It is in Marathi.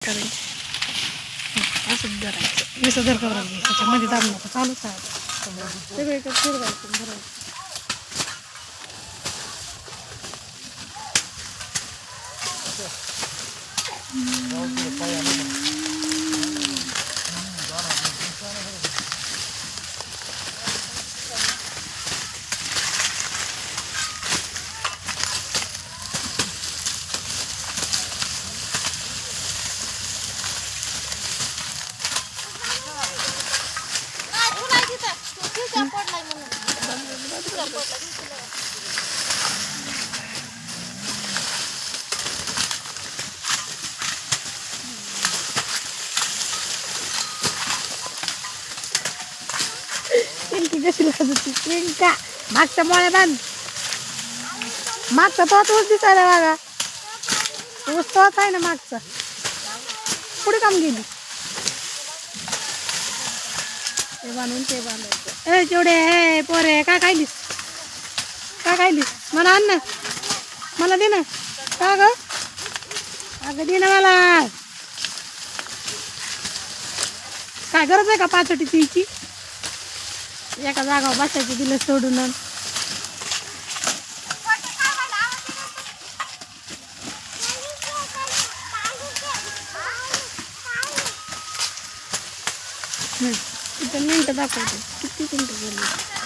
करायचं असं धरायचं नुसतं धर करायचं त्याच्यामध्ये दाबू नको चालूच आहे सगळीकडे फिरवायचं धरायचं कशी लागते प्रियंका मागच्या मोळ्या बांध मागचा तोच ऊस दिसायला बघा ऊस तोच आहे ना मागचा पुढे काम गेली ते बांधून ते बांधायचं ए जेवढे हे पोरे काय खायलीस मला आण ना मला दे ना का ग अगं दे ना मला काय गरज आहे का पाचोटी तिची एका जागा बसायची दिलं सोडून मिनटं दाखवते किती मिनटं झाली